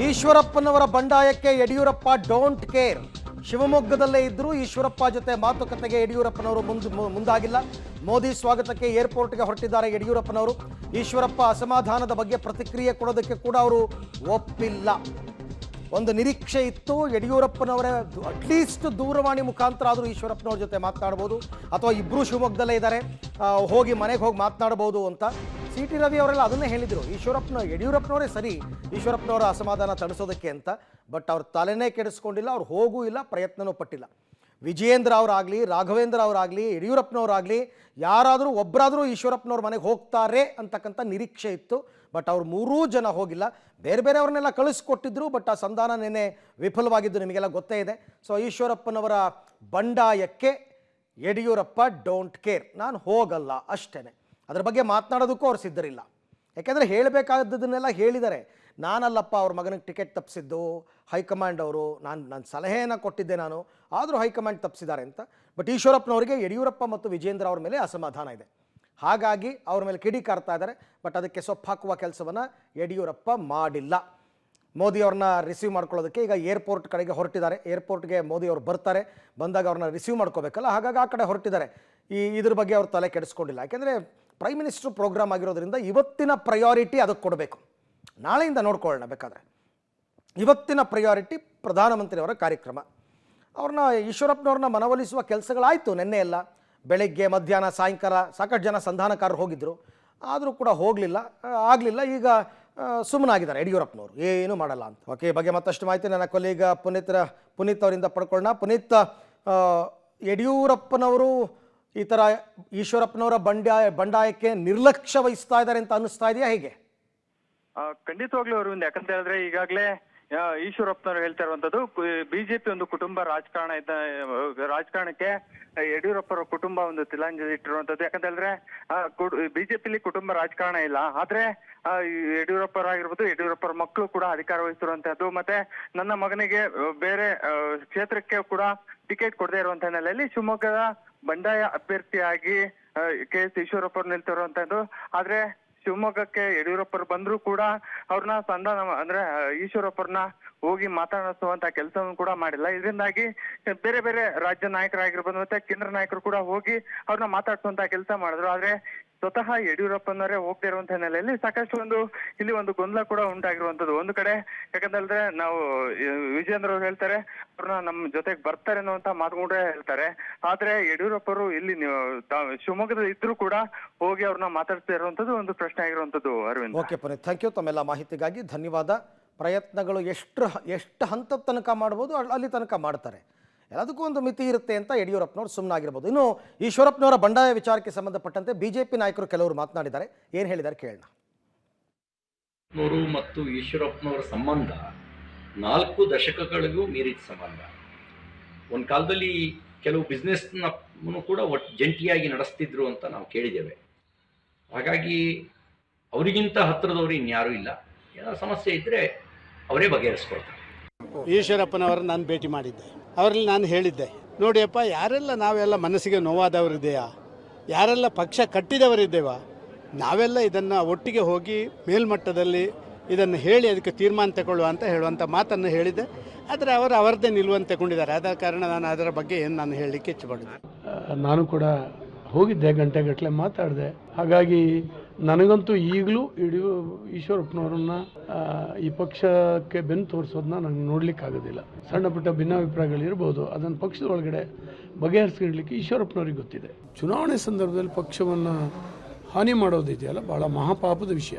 ಈಶ್ವರಪ್ಪನವರ ಬಂಡಾಯಕ್ಕೆ Yediyurappa don't care. ಶಿವಮೊಗ್ಗದಲ್ಲೇ ಇದ್ದರೂ ಈಶ್ವರಪ್ಪ ಜೊತೆ ಮಾತುಕತೆಗೆ ಯಡಿಯೂರಪ್ಪನವರು ಮುಂದಾಗಿಲ್ಲ. ಮೋದಿ ಸ್ವಾಗತಕ್ಕೆ ಏರ್ಪೋರ್ಟ್ಗೆ ಹೊರಟಿದ್ದಾರೆ ಯಡಿಯೂರಪ್ಪನವರು. ಈಶ್ವರಪ್ಪ ಅಸಮಾಧಾನದ ಬಗ್ಗೆ ಪ್ರತಿಕ್ರಿಯೆ ಕೊಡೋದಕ್ಕೆ ಕೂಡ ಅವರು ಒಪ್ಪಿಲ್ಲ. ಒಂದು ನಿರೀಕ್ಷೆ ಇತ್ತು, ಯಡಿಯೂರಪ್ಪನವರ ಅಟ್ಲೀಸ್ಟ್ ದೂರವಾಣಿ ಮುಖಾಂತರ ಆದರೂ ಈಶ್ವರಪ್ಪನವ್ರ ಜೊತೆ ಮಾತನಾಡ್ಬೋದು, ಅಥವಾ ಇಬ್ಬರು ಶಿವಮೊಗ್ಗದಲ್ಲೇ ಇದ್ದಾರೆ, ಮನೆಗೆ ಹೋಗಿ ಮಾತನಾಡ್ಬೋದು ಅಂತ. ಸಿ ಟಿ ರವಿ ಅವರೆಲ್ಲ ಅದನ್ನೇ ಹೇಳಿದರು. ಯಡಿಯೂರಪ್ಪನವರೇ ಸರಿ ಈಶ್ವರಪ್ಪನವರ ಅಸಮಾಧಾನ ತಣಿಸೋದಕ್ಕೆ ಅಂತ. ಬಟ್ ಅವ್ರ ತಲೆನೇ ಕೆಡಿಸ್ಕೊಂಡಿಲ್ಲ, ಅವ್ರು ಹೋಗೂ ಇಲ್ಲ, ಪ್ರಯತ್ನನೂ ಪಟ್ಟಿಲ್ಲ. ವಿಜಯೇಂದ್ರ ಅವರಾಗಲಿ, ರಾಘವೇಂದ್ರ ಅವರಾಗಲಿ, ಯಡಿಯೂರಪ್ಪನವರಾಗಲಿ ಯಾರಾದರೂ ಒಬ್ಬರಾದರೂ ಈಶ್ವರಪ್ಪನವ್ರ ಮನೆಗೆ ಹೋಗ್ತಾರೆ ಅಂತಕ್ಕಂಥ ನಿರೀಕ್ಷೆ ಇತ್ತು. ಬಟ್ ಅವ್ರು ಮೂರೂ ಜನ ಹೋಗಿಲ್ಲ. ಬೇರೆ ಬೇರೆಯವ್ರನ್ನೆಲ್ಲ ಕಳಿಸ್ಕೊಟ್ಟಿದ್ರು. ಬಟ್ ಆ ಸಂಧಾನ ನೆನ್ನೆ ವಿಫಲವಾಗಿದ್ದು ನಿಮಗೆಲ್ಲ ಗೊತ್ತೇ ಇದೆ. ಸೊ ಈಶ್ವರಪ್ಪನವರ ಬಂಡಾಯಕ್ಕೆ ಯಡಿಯೂರಪ್ಪ ಡೋಂಟ್ ಕೇರ್, ನಾನು ಹೋಗಲ್ಲ ಅಷ್ಟೇ. ಅದ್ರ ಬಗ್ಗೆ ಮಾತನಾಡೋದಕ್ಕೂ ಅವ್ರು ಸಿದ್ಧರಿಲ್ಲ. ಯಾಕೆಂದರೆ ಹೇಳಬೇಕಾದದನ್ನೆಲ್ಲ ಹೇಳಿದ್ದಾರೆ. ನಾನಲ್ಲಪ್ಪ ಅವ್ರ ಮಗನಿಗೆ ಟಿಕೆಟ್ ತಪ್ಪಿಸಿದ್ದು, ಹೈಕಮಾಂಡ್ ಅವರು. ನಾನು ಸಲಹೆಯನ್ನು ಕೊಟ್ಟಿದ್ದೆ, ಆದರೂ ಹೈಕಮಾಂಡ್ ತಪ್ಪಿಸಿದ್ದಾರೆ ಅಂತ. ಬಟ್ ಈಶ್ವರಪ್ಪನವರಿಗೆ ಯಡಿಯೂರಪ್ಪ ಮತ್ತು ವಿಜೇಂದ್ರ ಅವ್ರ ಮೇಲೆ ಅಸಮಾಧಾನ ಇದೆ. ಹಾಗಾಗಿ ಅವ್ರ ಮೇಲೆ ಕಿಡಿಕಾರ್ತಾ ಇದ್ದಾರೆ. ಬಟ್ ಅದಕ್ಕೆ ಸೊಪ್ಪು ಹಾಕುವ ಕೆಲಸವನ್ನು ಯಡಿಯೂರಪ್ಪ ಮಾಡಿಲ್ಲ. ಮೋದಿ ಅವ್ರನ್ನ ರಿಸೀವ್ ಮಾಡ್ಕೊಳ್ಳೋದಕ್ಕೆ ಈಗ ಏರ್ಪೋರ್ಟ್ ಕಡೆಗೆ ಹೊರಟಿದ್ದಾರೆ. ಏರ್ಪೋರ್ಟ್ಗೆ ಮೋದಿ ಅವರು ಬರ್ತಾರೆ. ಬಂದಾಗ ಅವ್ರನ್ನ ರಿಸೀವ್ ಮಾಡ್ಕೋಬೇಕಲ್ಲ, ಹಾಗಾಗಿ ಆ ಕಡೆ ಹೊರಟಿದ್ದಾರೆ. ಇದ್ರ ಬಗ್ಗೆ ಅವ್ರ ತಲೆ ಕೆಡಿಸ್ಕೊಂಡಿಲ್ಲ. ಯಾಕೆಂದರೆ ಪ್ರೈಮ್ ಮಿನಿಸ್ಟ್ರು ಪ್ರೋಗ್ರಾಮ್ ಆಗಿರೋದ್ರಿಂದ ಇವತ್ತಿನ ಪ್ರಯಾರಿಟಿ ಅದಕ್ಕೆ ಕೊಡಬೇಕು. ನಾಳೆಯಿಂದ ನೋಡ್ಕೊಳ್ಳೋಣ ಬೇಕಾದರೆ. ಇವತ್ತಿನ ಪ್ರಯಾರಿಟಿ ಪ್ರಧಾನಮಂತ್ರಿಯವರ ಕಾರ್ಯಕ್ರಮ. ಈಶ್ವರಪ್ಪನವ್ರನ್ನ ಮನವೊಲಿಸುವ ಕೆಲಸಗಳಾಯಿತು ನಿನ್ನೆ ಎಲ್ಲ. ಬೆಳಗ್ಗೆ, ಮಧ್ಯಾಹ್ನ, ಸಾಯಂಕಾಲ ಸಾಕಷ್ಟು ಜನ ಸಂಧಾನಕಾರರು ಹೋಗಿದ್ದರು. ಆದರೂ ಕೂಡ ಆಗಲಿಲ್ಲ. ಈಗ ಸುಮ್ಮನಾಗಿದ್ದಾರೆ ಯಡಿಯೂರಪ್ಪನವರು, ಏನೂ ಮಾಡಲ್ಲ ಅಂತ. ಓಕೆ, ಬಗ್ಗೆ ಮತ್ತಷ್ಟು ಮಾಹಿತಿ ನನ್ನ ಕೊಲೀಗ ಪುನೀತ್ ಅವರಿಂದ ಪಡ್ಕೊಳ್ಳೋಣ. ಪುನೀತ್, ಯಡಿಯೂರಪ್ಪನವರು ಈ ಥರ ಈಶ್ವರಪ್ಪನವರ ಬಂಡಾಯಕ್ಕೆ ನಿರ್ಲಕ್ಷ್ಯ ವಹಿಸ್ತಾ ಇದ್ದಾರೆ ಅಂತ ಅನ್ನಿಸ್ತಾ ಇದೆಯಾ, ಹೇಗೆ? ಖಂಡಿತವಾಗ್ಲೂ ಅರವಿಂದ್, ಯಾಕಂತ ಹೇಳಿದ್ರೆ ಈಗಾಗಲೇ ಈಶ್ವರಪ್ಪನವರು ಹೇಳ್ತಾ ಇರುವಂತದ್ದು ಬಿಜೆಪಿ ಒಂದು ಕುಟುಂಬ ರಾಜಕಾರಣಕ್ಕೆ ಯಡಿಯೂರಪ್ಪರ ಕುಟುಂಬ ಒಂದು ತಿಲಾಂಜಲಿ ಇಟ್ಟಿರುವಂತದ್ದು. ಯಾಕಂತ ಹೇಳಿದ್ರೆ ಬಿಜೆಪಿಲಿ ಕುಟುಂಬ ರಾಜಕಾರಣ ಇಲ್ಲ, ಆದ್ರೆ ಯಡಿಯೂರಪ್ಪರಾಗಿರ್ಬೋದು, ಯಡಿಯೂರಪ್ಪರ ಮಕ್ಕಳು ಕೂಡ ಅಧಿಕಾರ ವಹಿಸಿರುವಂತದ್ದು. ಮತ್ತೆ ನನ್ನ ಮಗನಿಗೆ ಬೇರೆ ಕ್ಷೇತ್ರಕ್ಕೆ ಕೂಡ ಟಿಕೆಟ್ ಕೊಡದೇ ಇರುವಂತ ಹಿನ್ನೆಲೆಯಲ್ಲಿ ಶಿವಮೊಗ್ಗದ ಬಂಡಾಯ ಅಭ್ಯರ್ಥಿಯಾಗಿ KS ಈಶ್ವರಪ್ಪರು ನಿಲ್ತಿರುವಂತದ್ದು. ಆದ್ರೆ ಶಿವಮೊಗ್ಗಕ್ಕೆ ಯಡಿಯೂರಪ್ಪರು ಬಂದ್ರು ಕೂಡ ಅವ್ರನ್ನ ಸಂಧಾನ ಅಂದ್ರೆ ಈಶ್ವರಪ್ಪರನ್ನ ಹೋಗಿ ಮಾತನಾಡಿಸುವಂತ ಕೆಲಸವನ್ನು ಕೂಡ ಮಾಡಿಲ್ಲ. ಇದರಿಂದಾಗಿ ಬೇರೆ ಬೇರೆ ರಾಜ್ಯ ನಾಯಕರಾಗಿರ್ಬೋದು, ಮತ್ತೆ ಕೇಂದ್ರ ನಾಯಕರು ಕೂಡ ಹೋಗಿ ಅವ್ರನ್ನ ಮಾತಾಡಿಸುವಂತ ಕೆಲಸ ಮಾಡಿದ್ರು. ಆದ್ರೆ ಸ್ವತಃ ಯಡಿಯೂರಪ್ಪನವರೇ ಹೋಗ್ತಾ ಇರುವಂತ ಹಿನ್ನೆಲೆಯಲ್ಲಿ ಸಾಕಷ್ಟು ಇಲ್ಲಿ ಒಂದು ಗೊಂದಲ ಕೂಡ ಉಂಟಾಗಿರುವಂತದ್ದು. ಒಂದು ಕಡೆ ಯಾಕಂತಂದ್ರೆ ನಾವು ವಿಜೇಂದ್ರ ಅವ್ರು ಹೇಳ್ತಾರೆ ಅವ್ರನ್ನ ನಮ್ಮ ಜೊತೆಗೆ ಬರ್ತಾರೆ ಅನ್ನುವಂತ ಮಾತು ಕೂಡ ಹೇಳ್ತಾರೆ. ಆದ್ರೆ ಯಡಿಯೂರಪ್ಪರು ಇಲ್ಲಿ ಶಿವಮೊಗ್ಗದಲ್ಲಿ ಇದ್ರು ಕೂಡ ಹೋಗಿ ಅವ್ರನ್ನ ಮಾತಾಡ್ತಾ ಇರುವಂತದ್ದು ಒಂದು ಪ್ರಶ್ನೆ ಆಗಿರುವಂತದ್ದು. Arvind, okay Puneet, thank you. ತಮ್ಮೆಲ್ಲ ಮಾಹಿತಿಗಾಗಿ ಧನ್ಯವಾದ. ಪ್ರಯತ್ನಗಳು ಎಷ್ಟು ಹಂತದ ತನಕ ಮಾಡ್ಬೋದು ಅಲ್ಲಿ ತನಕ ಮಾಡ್ತಾರೆ. ಎಲ್ಲದಕ್ಕೂ ಒಂದು ಮಿತಿ ಇರುತ್ತೆ ಅಂತ ಯಡಿಯೂರಪ್ಪನವ್ರು ಸುಮ್ಮನಾಗಿರ್ಬೋದು. ಇನ್ನು ಈಶ್ವರಪ್ಪನವರ ಬಂಡಾಯ ವಿಚಾರಕ್ಕೆ ಸಂಬಂಧಪಟ್ಟಂತೆ ಬಿಜೆಪಿ ನಾಯಕರು ಕೆಲವರು ಮಾತನಾಡಿದ್ದಾರೆ. ಏನು ಹೇಳಿದ್ದಾರೆ ಕೇಳೋಣ. ಮತ್ತು ಈಶ್ವರಪ್ಪನವರ ಸಂಬಂಧ 4 ದಶಕಗಳಿಗೂ ಮೀರಿದ ಸಂಬಂಧ. ಒಂದು ಕಾಲದಲ್ಲಿ ಕೆಲವು ಬಿಸ್ನೆಸ್ನ ಕೂಡ ಜಂಟಿಯಾಗಿ ನಡೆಸ್ತಿದ್ರು ಅಂತ ನಾವು ಕೇಳಿದ್ದೇವೆ. ಹಾಗಾಗಿ ಅವರಿಗಿಂತ ಹತ್ತಿರದವರು ಇನ್ಯಾರೂ ಇಲ್ಲ. ಏನೋ ಸಮಸ್ಯೆ ಇದ್ದರೆ ಅವರೇ ಬಗೆಹರಿಸ್ಕೊಳ್ತಾರೆ. ಈಶ್ವರಪ್ಪನವರು ನಾನು ಭೇಟಿ ಮಾಡಿದ್ದೆ. ಅವರಲ್ಲಿ ನಾನು ಹೇಳಿದ್ದೆ, ನೋಡಿಯಪ್ಪ, ಯಾರೆಲ್ಲ ನಾವೆಲ್ಲ ಮನಸ್ಸಿಗೆ ನೋವಾದವರಿದೆಯಾ, ಯಾರೆಲ್ಲ ಪಕ್ಷ ಕಟ್ಟಿದವರಿದ್ದೇವಾ, ನಾವೆಲ್ಲ ಇದನ್ನು ಒಟ್ಟಿಗೆ ಹೋಗಿ ಮೇಲ್ಮಟ್ಟದಲ್ಲಿ ಇದನ್ನು ಹೇಳಿ ಅದಕ್ಕೆ ತೀರ್ಮಾನ ತಗೊಳ್ಳುವ ಅಂತ ಹೇಳುವಂಥ ಮಾತನ್ನು ಹೇಳಿದ್ದೆ. ಆದರೆ ಅವರದ್ದೇ ನಿಲುವನ್ನು ತಗೊಂಡಿದ್ದಾರೆ. ಆದ ಕಾರಣ ನಾನು ಅದರ ಬಗ್ಗೆ ಏನು ನಾನು ಹೇಳಲಿಕ್ಕೆ ಇಚ್ಛೆಪಡಿದ್ದೆ. ನಾನು ಕೂಡ ಹೋಗಿದ್ದೆ, ಗಂಟೆಗಟ್ಟಲೆ ಮಾತಾಡಿದೆ. ಹಾಗಾಗಿ ನನಗಂತೂ ಈಗಲೂ ಈಶ್ವರಪ್ಪನವ್ರನ್ನ ಈ ಪಕ್ಷಕ್ಕೆ ಬೆನ್ನು ತೋರಿಸೋದನ್ನ ನನಗೆ ನೋಡಲಿಕ್ಕಾಗೋದಿಲ್ಲ. ಸಣ್ಣ ಪುಟ್ಟ ಭಿನ್ನಾಭಿಪ್ರಾಯಗಳಿರ್ಬೋದು, ಅದನ್ನು ಪಕ್ಷದ ಒಳಗಡೆ ಬಗೆಹರಿಸ್ಕೊಳ್ಳಲಿಕ್ಕೆ ಈಶ್ವರಪ್ಪನವ್ರಿಗೆ ಗೊತ್ತಿದೆ. ಚುನಾವಣೆ ಸಂದರ್ಭದಲ್ಲಿ ಪಕ್ಷವನ್ನು ಹಾನಿ ಮಾಡೋದಿದೆಯಲ್ಲ, ಭಾಳ ಮಹಾಪಾಪದ ವಿಷಯ.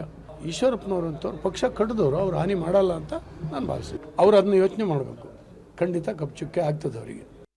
ಈಶ್ವರಪ್ಪನವ್ರು ಅಂತವ್ರು ಪಕ್ಷ ಕಟ್ಟಿದವರು, ಅವ್ರು ಹಾನಿ ಮಾಡಲ್ಲ ಅಂತ ನಾನು ಭಾವಿಸ್ತೀನಿ. ಅವ್ರು ಅದನ್ನ ಯೋಚನೆ ಮಾಡಬೇಕು. ಖಂಡಿತ ಕಪ್ಪು ಚುಕ್ಕೆ ಆಗ್ತದೆ ಅವರಿಗೆ.